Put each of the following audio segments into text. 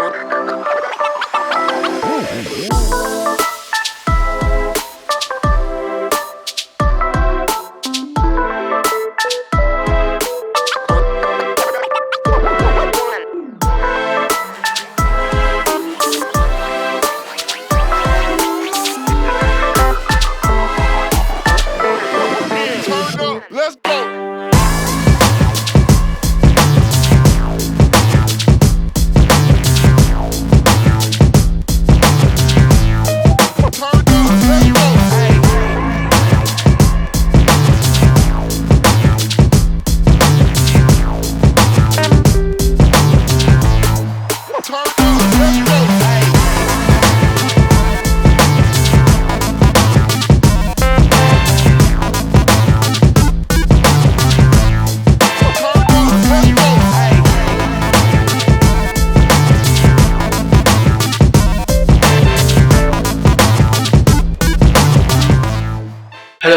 Hello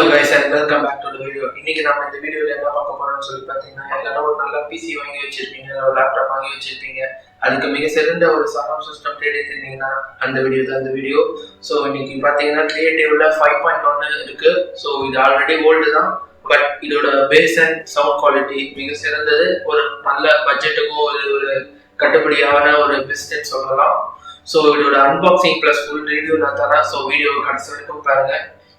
guys and welcome back to the video. இன்னைக்கு நாம இந்த வீடியோல என்ன பார்க்க போறோம்னு சொல்லி பார்த்தீங்கன்னா எல்லாரும் ஒரு நல்ல PC வாங்கி வச்சிருப்பீங்க, ஒரு லேப்டாப் வாங்கி வச்சிருப்பீங்க. அதுக்கு மிக சிறந்த ஒரு சரவுண்ட் சிஸ்டம் தேடி இருந்தீங்கன்னா அந்த வீடியோ தான் இந்த வீடியோ. ஸோ இன்னைக்கு பார்த்தீங்கன்னா கிரியேட்டிவ்ல 5.1 இருக்கு. ஸோ இது ஆல்ரெடி ஓல்டு தான், பட் இதோட பேஸ் அண்ட் சவுண்ட் குவாலிட்டி மிக சிறந்தது. ஒரு நல்ல பட்ஜெட்டுக்கும் ஒரு கட்டுப்படியான ஒரு பெஸ்ட்னு சொல்லலாம். ஸோ இதோட அன்பாக்சிங் ப்ளஸ் ஃபுல் ரிவ்யூ நான் தரேன். ஸோ வீடியோ கடைசி வரைக்கும் பாருங்க.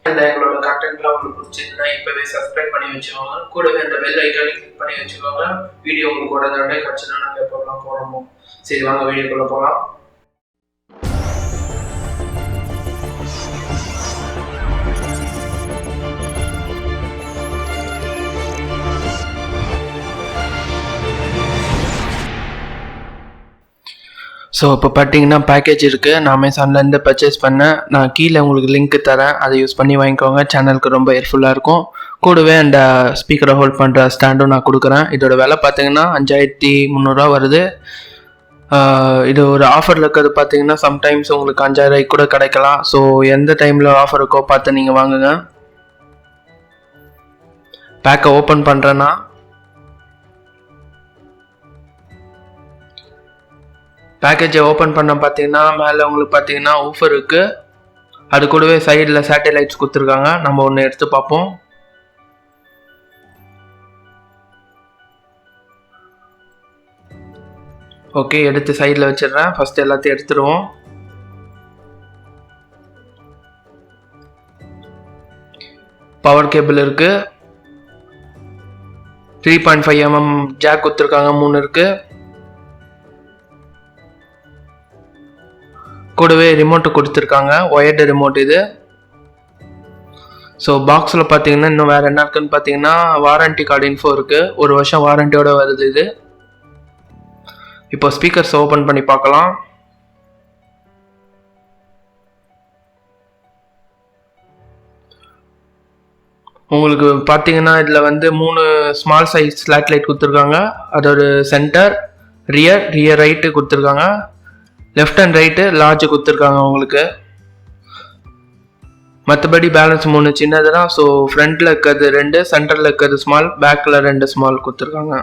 எங்களோட கண்டென்ட்லாம் உங்களுக்கு பிடிச்சிருந்தா இப்பவே சப்ஸ்கிரைப் பண்ணி வச்சுக்கோங்க. கூடவே அந்த பெல் ஐக்கானை கிளிக் பண்ணி வச்சுக்கோங்க. வீடியோ உங்களுக்கு உடனே கிடைச்சதுன்னா நாங்கள் எப்போலாம் போகிறோமோ. சரி வாங்க வீடியோக்குள்ள போகலாம். ஸோ இப்போ பார்த்தீங்கன்னா பேக்கேஜ் இருக்குது. நான் அமேசான்லேருந்து பர்ச்சேஸ் பண்ணேன். நான் கீழே உங்களுக்கு லிங்க் தரேன், அதை யூஸ் பண்ணி வாங்கிக்கோங்க. சேனலுக்கு ரொம்ப ஹெல்ப்ஃபுல்லாக இருக்கும். கூடவே அந்த ஸ்பீக்கரை ஹோல்ட் பண்ணுற ஸ்டாண்டும் நான் கொடுக்குறேன். இதோட விலை பார்த்தீங்கன்னா 5300 வருது. இது ஒரு ஆஃபரில் இருக்கிறது பார்த்தீங்கன்னா சம்டைம்ஸ் உங்களுக்கு 5000 கூட கிடைக்கலாம். ஸோ எந்த டைமில் ஆஃபர் இருக்கோ பார்த்து நீங்கள் வாங்குங்க. பேக்கை ஓப்பன் பண்ணுறேன்னா பேக்கேஜை ஓப்பன் பண்ண பார்த்தீங்கன்னா மேலே உங்களுக்கு பார்த்தீங்கன்னா ஊஃபர் இருக்குது. அது கூடவே சைடில் சேட்டலைட்ஸ் கொடுத்துருக்காங்க. நம்ம ஒன்று எடுத்து பார்ப்போம். ஓகே, எடுத்து சைடில் வச்சிடுறேன். ஃபஸ்ட்டு எல்லாத்தையும் எடுத்துருவோம். பவர் கேபிள் இருக்குது. 3.5 mm ஜாக் கொடுத்துருக்காங்க. 3 இருக்குது. கூடவே ரிமோட்டு கொடுத்துருக்காங்க, ஒயர்டு ரிமோட் இது. ஸோ பாக்ஸில் பார்த்தீங்கன்னா இன்னும் வேறு என்ன இருக்குன்னு பார்த்தீங்கன்னா வாரண்டி கார்டு இன்ஃபோ இருக்குது. 1 வருஷம் வாரண்டியோட வருது இது. இப்போ ஸ்பீக்கர்ஸ் ஓப்பன் பண்ணி பார்க்கலாம். உங்களுக்கு பார்த்தீங்கன்னா இதில் வந்து 3 ஸ்மால் சைஸ் ஸ்லாட் லைட் கொடுத்துருக்காங்க. அதோட சென்டர், ரியர் ரைட்டு கொடுத்துருக்காங்க. லெஃப்ட் அண்ட் ரைட்டு லார்ஜ் கொடுத்துருக்காங்க உங்களுக்கு. மற்றபடி பேலன்ஸ் 3 சின்னது தான். ஸோ ஃப்ரண்ட்டில் இருக்கிறது 2, சென்டரில் இருக்கிறது ஸ்மால், பேக்கில் 2 ஸ்மால் கொடுத்துருக்காங்க.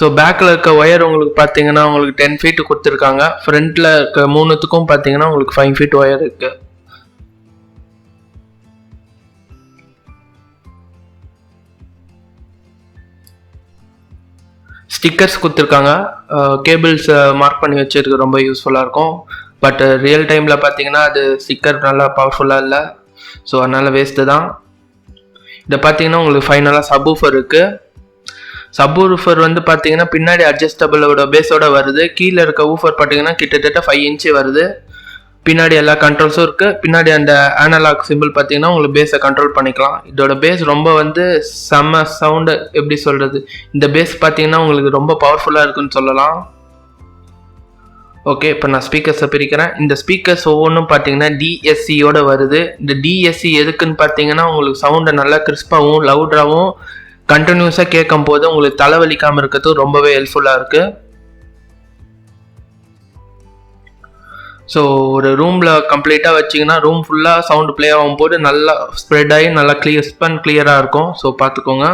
ஸோ பேக்கில் இருக்க ஒயர் உங்களுக்கு பார்த்தீங்கன்னா உங்களுக்கு 10 feet கொடுத்துருக்காங்க. ஃப்ரண்ட்டில் இருக்க 3த்துக்கும் பார்த்தீங்கன்னா உங்களுக்கு 5 feet ஒயர் இருக்குது. ஸ்டிக்கர்ஸ் கொடுத்துருக்காங்க. கேபிள்ஸ் மார்க் பண்ணி வச்சுருக்கு, ரொம்ப யூஸ்ஃபுல்லாக இருக்கும். பட் ரியல் டைமில் பார்த்தீங்கன்னா அது ஸ்டிக்கர் நல்லா பவர்ஃபுல்லாக இல்லை. ஸோ அதனால் வேஸ்ட்டு தான். இதை பார்த்தீங்கன்னா உங்களுக்கு ஃபைனலாக சப்வூஃபர் இருக்குது. சப்வூஃபர் வந்து பார்த்தீங்கன்னா பின்னாடி அட்ஜஸ்டபிளோட பேஸோட வருது. கீழே இருக்க ஊஃபர் பார்த்தீங்கன்னா கிட்டத்தட்ட 5 inch வருது. பின்னாடி எல்லா கண்ட்ரோல்ஸும் இருக்குது. பின்னாடி அந்த அனலாக் சிம்பிள் பார்த்தீங்கன்னா உங்களுக்கு பேஸை கண்ட்ரோல் பண்ணிக்கலாம். இதோட பேஸ் ரொம்ப வந்து செம்ம சவுண்டு, எப்படி சொல்கிறது, இந்த பேஸ் பார்த்தீங்கன்னா உங்களுக்கு ரொம்ப பவர்ஃபுல்லாக இருக்குன்னு சொல்லலாம். ஓகே, இப்போ நான் ஸ்பீக்கர்ஸை பிரிக்கிறேன். இந்த ஸ்பீக்கர்ஸ் ஒவ்வொன்றும் பார்த்தீங்கன்னா டிஎஸ்சியோட வருது. இந்த டிஎஸ்சி எதுக்குன்னு பார்த்தீங்கன்னா உங்களுக்கு சவுண்டை நல்லா கிறிஸ்பாகவும் லவுடாகவும் கண்டினியூஸாக கேட்கும் போது உங்களுக்கு தலைவலிக்காமல் இருக்கிறது ரொம்பவே ஹெல்ப்ஃபுல்லாக இருக்குது. ஸோ ஒரு ரூமில் கம்ப்ளீட்டாக வச்சிங்கன்னா ரூம் ஃபுல்லாக சவுண்டு ப்ளே ஆகும் போது நல்லா ஸ்ப்ரெட் ஆகி நல்லா கிளியராக இருக்கும். ஸோ பார்த்துக்கோங்க.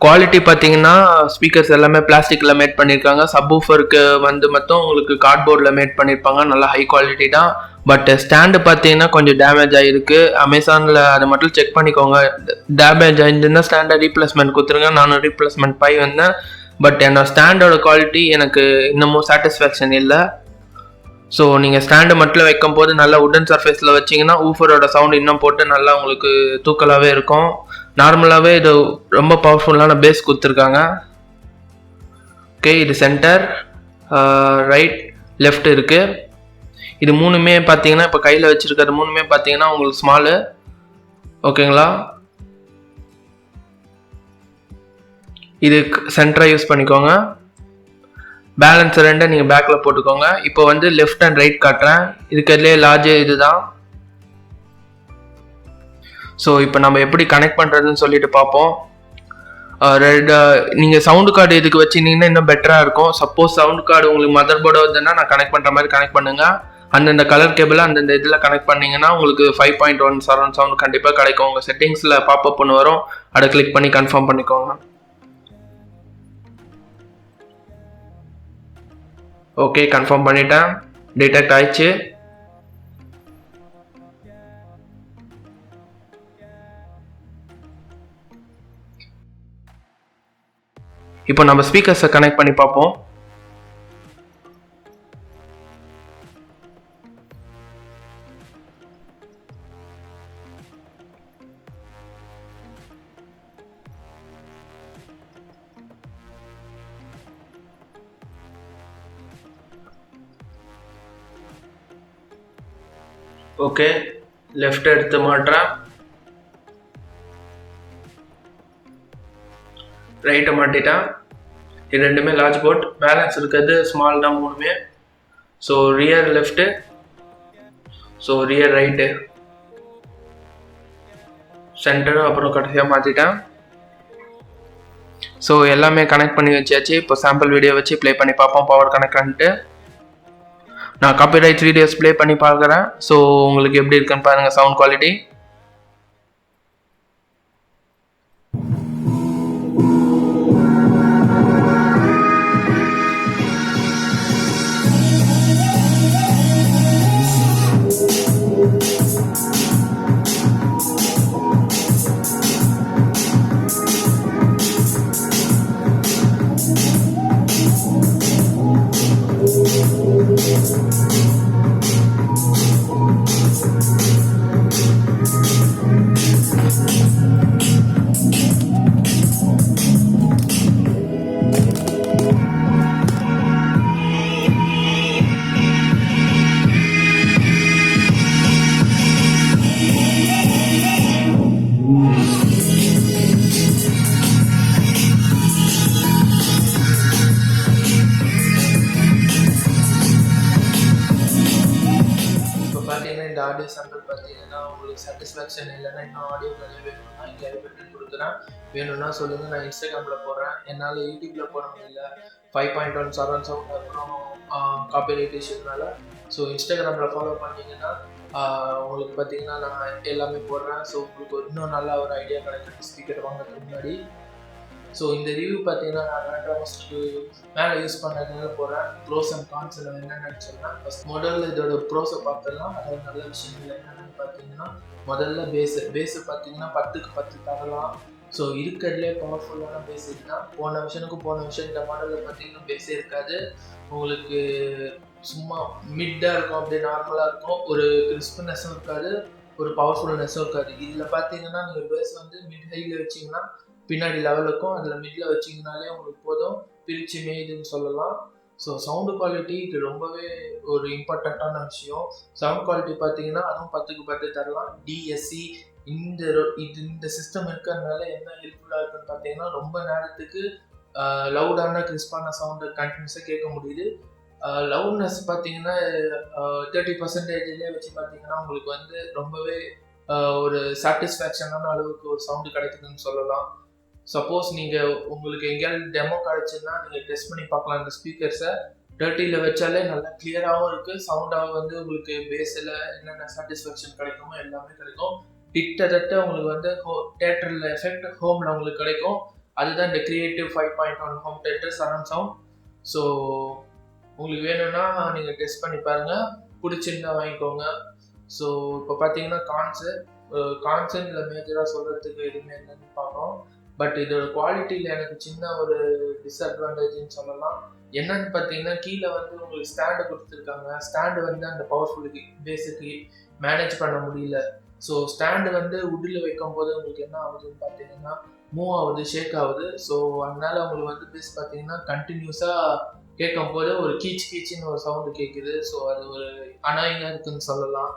குவாலிட்டி பார்த்தீங்கன்னா ஸ்பீக்கர்ஸ் எல்லாமே பிளாஸ்டிக்கில் மேட் பண்ணியிருக்காங்க. சப்வூஃபருக்கு வந்து மட்டும் உங்களுக்கு கார்ட்போர்டில் மேட் பண்ணியிருப்பாங்க. நல்லா ஹை குவாலிட்டி தான். பட் ஸ்டாண்டு பார்த்தீங்கன்னா கொஞ்சம் டேமேஜ் ஆகிருக்கு. அமேசானில் அதை மட்டும் செக் பண்ணிக்கோங்க. டேமேஜ் ஆகிருந்துன்னா ஸ்டாண்டை ரீப்ளேஸ்மெண்ட் கொடுத்துருங்க. நானும் ரீப்ளேஸ்மெண்ட் பாய் வந்தேன். பட் என்னோட ஸ்டாண்டோட குவாலிட்டி எனக்கு இன்னமும் சாட்டிஸ்ஃபேக்ஷன் இல்லை. ஸோ நீங்கள் ஸ்டாண்டு மட்டும் வைக்கும் போது நல்லா உட்டன் சர்ஃபேஸில் வச்சிங்கன்னா ஊஃபரோட சவுண்ட் இன்னும் போட்டு நல்லா உங்களுக்கு தூக்கலாகவே இருக்கும். நார்மலாகவே இது ரொம்ப பவர்ஃபுல்லான பேஸ் கொடுத்துருக்காங்க. ஓகே, இது சென்டர், ரைட், லெஃப்ட் இருக்குது. இது மூணுமே பார்த்தீங்கன்னா இப்போ கையில் வச்சுருக்கிறது மூணுமே பார்த்தீங்கன்னா உங்களுக்கு ஸ்மாலு. ஓகேங்களா, இது சென்டராக யூஸ் பண்ணிக்கோங்க. பேலன்ஸ் ரெண்டை நீங்கள் பேக்கில் போட்டுக்கோங்க. இப்போ வந்து லெஃப்ட் அண்ட் ரைட் காட்டுறேன். இதுக்கதுலேயே லார்ஜ் இதுதான். ஸோ இப்போ நம்ம எப்படி கனெக்ட் பண்ணுறதுன்னு சொல்லிட்டு பார்ப்போம். நீங்கள் சவுண்டு கார்டு இதுக்கு வச்சுருந்தீங்கன்னா இன்னும் பெட்டராக இருக்கும். சப்போஸ் சவுண்டு கார்டு உங்களுக்கு மதர் போர்டு வருதுன்னா நான் கனெக்ட் பண்ணுற மாதிரி கனெக்ட் பண்ணுங்கள். அந்தந்த கலர் கேபிள் அந்தந்த இதில் கனெக்ட் பண்ணிங்கன்னா உங்களுக்கு 5.1 சரௌண்ட் சவுண்ட் கண்டிப்பாக கிடைக்கும். உங்கள் செட்டிங்ஸில் பாப்அப் ஒன்று வரும், அதை கிளிக் பண்ணி கன்ஃபார்ம் பண்ணிக்கோங்க. ஓகே, கன்ஃபார்ம் பண்ணிட்டேன். டிடெக்ட் ஆயிடுச்சு. இப்போ நம்ம ஸ்பீக்கர்ஸை கனெக்ட் பண்ணி பார்ப்போம். ஓகே, லெஃப்ட் எடுத்து மாட்டுறேன், ரைட்டை மாட்டிட்டேன். இது ரெண்டுமே லார்ஜ் போர்ட், பேலன்ஸ் இருக்கிறது ஸ்மால் தான் மூணுமே. So rear left, so rear right, சென்டரும் அப்புறம் கடைசியாக மாற்றிட்டேன். ஸோ எல்லாமே கனெக்ட் பண்ணி வச்சாச்சு. இப்போ சாம்பிள் வீடியோ வச்சு ப்ளே பண்ணி பார்ப்போம் பவர் கனெக்ட். நான் காப்பிரைட் வீடியோஸ் ப்ளே பண்ணி பார்க்குறேன். ஸோ உங்களுக்கு எப்படி இருக்குன்னு பாருங்கள் சவுண்ட் குவாலிட்டி. இந்த ஆடியோ சாம்பிள் பார்த்தீங்கன்னா உங்களுக்கு சாட்டிஸ்ஃபேக்ஷன் இல்லைன்னா இன்னும் ஆடியோ கொஞ்சம் வேணும்னா இங்கே பெட்டன் கொடுக்குறேன். வேணும்னா சொல்லுங்கள், நான் இன்ஸ்டாகிராமில் போடுறேன். என்னால் யூடியூப்பில் போட முடியல, 5.1 சரௌண்ட் சவுண்ட் அப்புறம் காப்பிரைட் இஷ்யூனால. ஸோ இன்ஸ்டாகிராமில் ஃபாலோ பண்ணிங்கன்னா உங்களுக்கு பார்த்தீங்கன்னா நான் எல்லாமே போடுறேன். ஸோ உங்களுக்கு இன்னும் நல்லா ஒரு ஐடியா கிடைக்கும் ஸ்பீக்கர் வாங்குறதுக்கு முன்னாடி. ஸோ இந்த ரிவ்யூ பார்த்தீங்கன்னா நான் 2 மாதத்துக்கு மேலே யூஸ் பண்ணுறதுனால போகிறேன். ப்ரோஸ் அண்ட் கான்ஸ் என்னென்னு சொன்னால், ஃபஸ்ட் முதல்ல இதோட ப்ரோஸை பார்த்துடலாம். அதாவது நல்ல விஷயங்கள் என்னென்னு பார்த்தீங்கன்னா, முதல்ல பேஸு பார்த்தீங்கன்னா 10க்கு 10 தரலாம். ஸோ இருக்கிறதுலே பவர்ஃபுல்லான பேஸ் இதுதான். போன விஷயம் இந்த மாடலில் பார்த்தீங்கன்னா பேஸே இருக்காது. உங்களுக்கு சும்மா மிட்டாக இருக்கும், அப்படியே நார்மலாக இருக்கும். ஒரு கிறிஸ்பினஸும் இருக்காது, ஒரு பவர்ஃபுல்னஸும் இருக்காது. இதில் பார்த்தீங்கன்னா நீங்கள் பேஸ் வந்து மிட் ஹையில் வச்சிங்கன்னா பின்னாடி லெவலுக்கும் அதில் மிடில் வச்சிங்கனாலே உங்களுக்கு போதும், பிரித்து மேய்துன்னு சொல்லலாம். ஸோ சவுண்டு குவாலிட்டி இது ரொம்பவே ஒரு இம்பார்ட்டண்ட்டான விஷயம். சவுண்ட் குவாலிட்டி பார்த்தீங்கன்னா அதுவும் 10க்கு 10 தரலாம். டிஎஸ்சி இந்த சிஸ்டம் இருக்கிறதுனால என்ன ஹெல்ப்ஃபுல்லாக இருக்குன்னு பார்த்தீங்கன்னா, ரொம்ப நேரத்துக்கு லவுடான கிறிஸ்பான சவுண்டு கண்டினியூஸாக கேட்க முடியுது. லவுட்னஸ் பார்த்தீங்கன்னா 30% வச்சு பார்த்தீங்கன்னா உங்களுக்கு வந்து ரொம்பவே ஒரு சாட்டிஸ்ஃபேக்ஷனான அளவுக்கு ஒரு சவுண்டு கிடைக்குதுன்னு சொல்லலாம். சப்போஸ் நீங்கள் உங்களுக்கு எங்கேயாவது டெமோ கிடைச்சுன்னா நீங்கள் டெஸ்ட் பண்ணி பார்க்கலாம். இந்த ஸ்பீக்கர்ஸை 30ல் வச்சாலே நல்லா கிளியராகவும் இருக்குது. சவுண்டாகவும் வந்து உங்களுக்கு பேஸில் என்னென்ன சாட்டிஸ்ஃபேக்ஷன் கிடைக்குமோ எல்லாமே கிடைக்கும். கிட்டத்தட்ட உங்களுக்கு வந்து தேட்டரில் எஃபெக்ட் ஹோமில் உங்களுக்கு கிடைக்கும். அதுதான் இந்த creative 5.1 home theatre surround sound. So உங்களுக்கு வேணும்னா நீங்கள் டெஸ்ட் பண்ணி பாருங்கள், பிடிச்சிருந்தா வாங்கிக்கோங்க. ஸோ இப்போ பார்த்தீங்கன்னா கான்சன் இதில் மேஜராக சொல்கிறதுக்கு எதுவுமே என்னன்னு பார்ப்போம். பட் இதோட குவாலிட்டியில் எனக்கு சின்ன ஒரு டிஸ்அட்வான்டேஜ்னு சொல்லலாம். என்னன்னு பார்த்தீங்கன்னா கீழே வந்து உங்களுக்கு ஸ்டாண்டு கொடுத்துருக்காங்க. ஸ்டாண்டு வந்து அந்த பவர்ஃபுல்லுக்கு பேஸுக்கு மேனேஜ் பண்ண முடியல. ஸோ ஸ்டாண்டு வந்து உட்டில் வைக்கும் போது உங்களுக்கு என்ன ஆகுதுன்னு பார்த்தீங்கன்னா மூவ் ஆகுது, ஷேக் ஆகுது. ஸோ அதனால உங்களுக்கு வந்து பேஸ் பார்த்தீங்கன்னா கண்டினியூஸாக கேட்கும் போது ஒரு கீச்சுன்னு ஒரு சவுண்டு கேட்குது. ஸோ அது ஒரு அனாயிங்காக இருக்குன்னு சொல்லலாம்.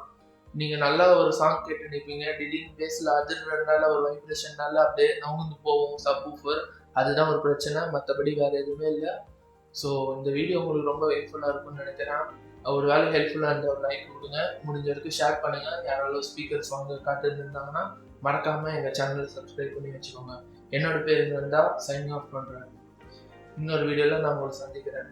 நீங்கள் நல்லா ஒரு சாங் கேட்டு நிற்பீங்க, திடீர்னு பேஸில் அதிர்றதுனால ஒரு வைப்ரேஷன்னால அப்படியே நவுந்து போகும் சப்வூஃபர். அதுதான் ஒரு பிரச்சனை, மற்றபடி வேறு எதுவுமே இல்லை. ஸோ இந்த வீடியோ உங்களுக்கு ரொம்ப ஹெல்ப்ஃபுல்லாக இருக்கும்னு நினைக்கிறேன். ஒரு வேலை ஹெல்ப்ஃபுல்லாக இருந்த ஒரு லைக் கொடுங்க, முடிஞ்ச வரைக்கும் ஷேர் பண்ணுங்கள். யாராலும் ஸ்பீக்கர்ஸ் வாங்க காத்துருந்தாங்கன்னா மறக்காமல் எங்கள் சேனலை சப்ஸ்கிரைப் பண்ணி வச்சுக்கோங்க. என்னோட பேர் இருந்தால் சைன் ஆஃப் பண்ணுறேன். இன்னொரு வீடியோவில் நான் உங்களை சந்திக்கிறேன்.